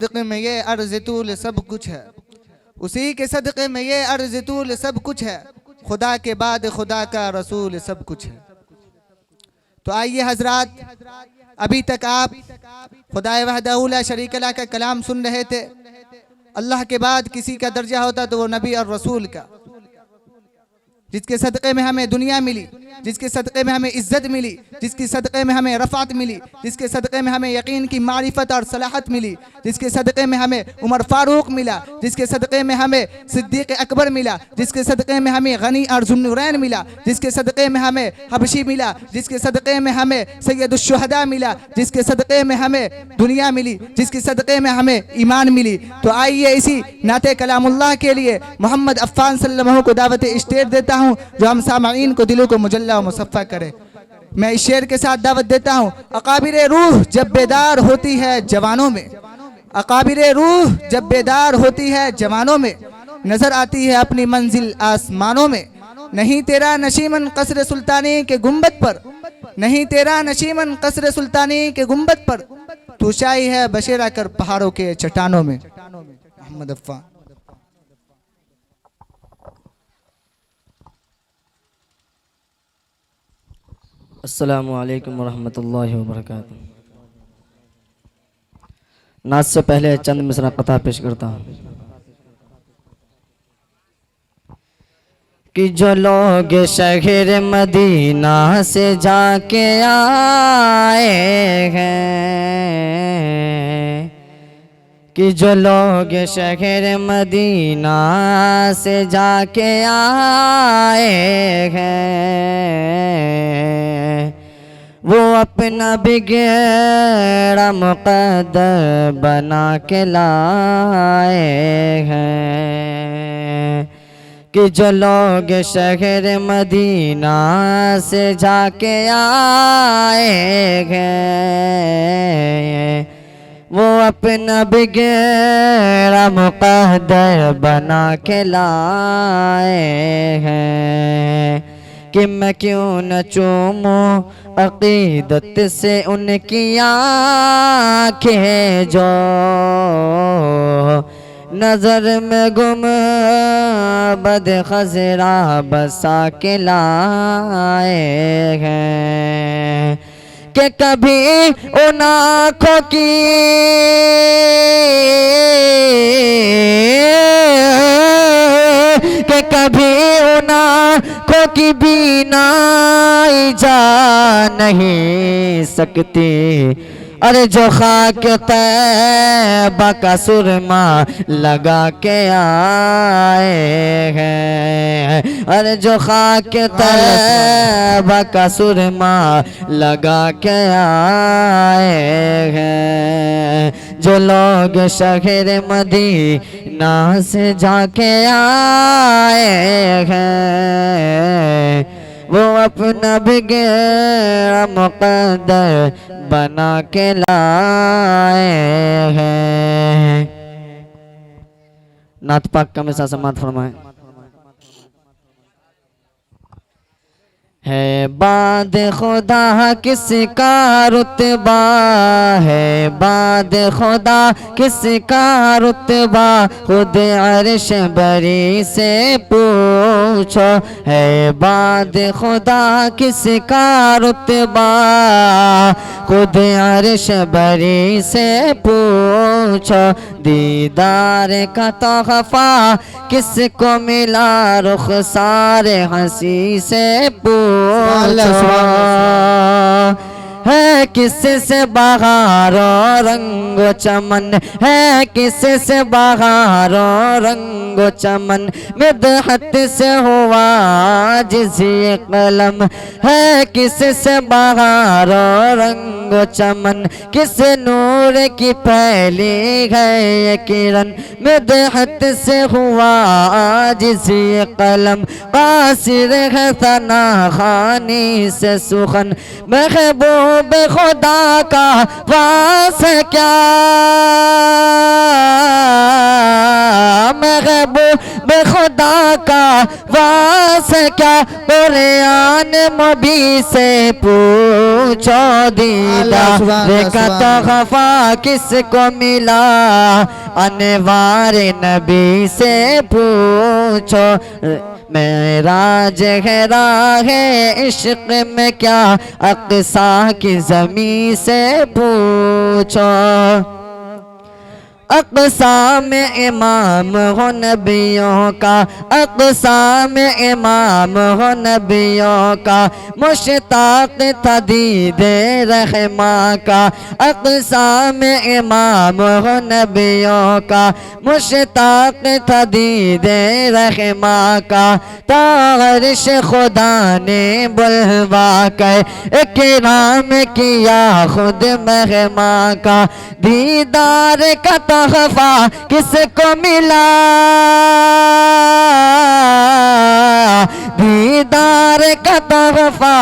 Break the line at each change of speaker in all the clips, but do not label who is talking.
सदक़े में ये अर्ज़ तूल सब कुछ है, उसी के सदक़े में ये अर्ज़ तूल सब कुछ है, खुदा के बाद खुदा का रसूल सब कुछ है। तो आइए हजरात, अभी तक आप खुदा वहदहू ला शरीक लह का कलाम सुन रहे थे। अल्लाह के बाद किसी का दर्जा होता तो वो नबी और रसूल का, जिसके सदक़े में हमें दुनिया मिली, जिसके सदक़े में हमें इज्जत मिली, जिसके सदक़े में हमें रफ़ात मिली, जिसके सदक़े में हमें यकीन की मारिफत और सलाहत मिली, जिसके सदक़े में हमें उमर फारूक मिला, जिसके सदक़े में हमें सिद्दीक़ अकबर मिला, जिसके सदक़े में हमें गनी और ज़ुन्नुरैन मिला, जिसके सदक़े में हमें हबशी मिला, जिसके सदक़े में हमें सैयदुश्शुहदा मिला, जिसके सदक़े में हमें दुनिया मिली, जिसके सदक़े में हमें ईमान मिली। तो आइए इसी नाते कलामुल्लाह के लिए मोहम्मद अफ़ान सल्लल्लाहु को दावत स्टेज देता हूँ, जो हम सामईन को दिलों को मुजल्ला और मुसफ़्फ़ा करे। मैं इस शेर के साथ दावत देता हूँ। अकाबिर रूह जब बेदार होती है जवानों में, अकाबिर रूह जब बेदार होती है जवानों में, नजर आती है अपनी मंजिल आसमानों में। नहीं तेरा नशीमन कसर सुल्तानी के गुंबद पर, नहीं तेरा नशीमन कसर सुल्तानी के गुंबद पर, तू शाही है बशेरा कर पहाड़ों के चट्टानों में। मोहम्मद अफ़ान।
अस्सलामु अलैकुम वरहमतुल्लाहि वबरकातुहू। नाच से पहले चंद मिसरा कथा पेश करता हूँ कि जो लोग शहर मदीना से जाके आए हैं, कि जो लोग शहर मदीना से जाके आए हैं, वो अपना बिगड़ा मुक़द्दर बना के लाए हैं। कि जो लोग शहर मदीना से जाके आए हैं, वो अपना बिगड़ा मुक़द्दर बना के लाए हैं। कि मैं क्यों न चूमूं अक़ीदत से उनकी आँखें जो नज़र में गुंबद खज़रा बसा के लाए हैं। कि कभी उन आँखों की कि कभी उन आँखों की बीनाई जा नहीं सकती, अरे जो खाक तैबा का सुरमा लगा के आए हैं, अरे जो खाक तैबा का सुरमा लगा के आए हैं। जो लोग शहर मदीना से जाके आए हैं, वो अपना बिगड़ा मुक़द्दर बना के लाए हैं। नात पाक का मिसा समात फरमाए। है बाद खुदा किसका रुतबा, है बाद खुदा किसका रुतबा, खुद अर्श बरी से पूछो। है बाद खुदा किसका रुतबा, खुद अर्श बरी से पूछो। दीदार का तोहफा किसको मिला, रुखसार हंसी से पूछो। है किससे बहार और रंगो चमन, है किससे बहार और रंगो चमन, मिदहत से हुआ जिसे कलम, है किससे बहार और रंगो चमन, किस नूर की फैली है ये किरण, मिदहत से हुआ जिसे कलम, कासिर है सना खानी से सुखन, महबूब खुदा का वास क्या, महबूब खुदा का वास क्या, कुरान मबी से पूछो दीदार का तोहफा किसको मिला, अनवार नबी से पूछो, मेराज है राहे इश्क में क्या, अक़सा की ज़मीं से पूछो, अक़सा में इमाम हो नबियों का, अक़सा में इमाम हो नबियों का, मुश्ताक़ था दीदे रहमा का, अक़सा में इमाम हो नबियों का, मुश्ताक़ था दीदे रहमा का, तारिश खुदा ने बुलवा कर इकराम किया खुद महमा का, दीदार का तोहफा किसको मिला, दीदार का तोहफा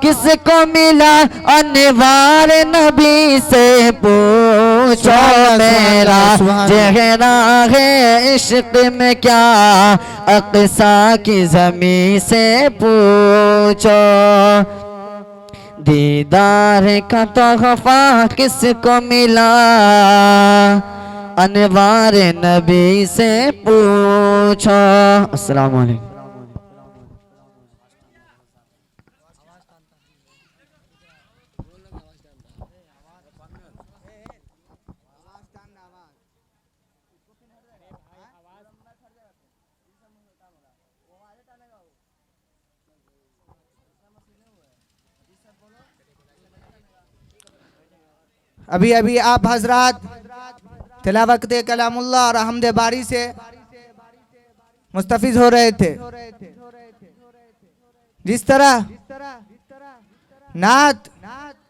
किसको मिला, अनवार नबी से पूछो, मेरा चेहरा है इश्क में क्या, अक़सा की ज़मीं से पूछो, दीदार का तोहफा किसको मिला, अनवार नबी से पूछो। अस्सलाम वालेकुम।
अभी अभी आप हजरात तिलावत कलामुल्लाह और हमदे बारी से मुस्तफिज हो रहे थे। जिस तरह नात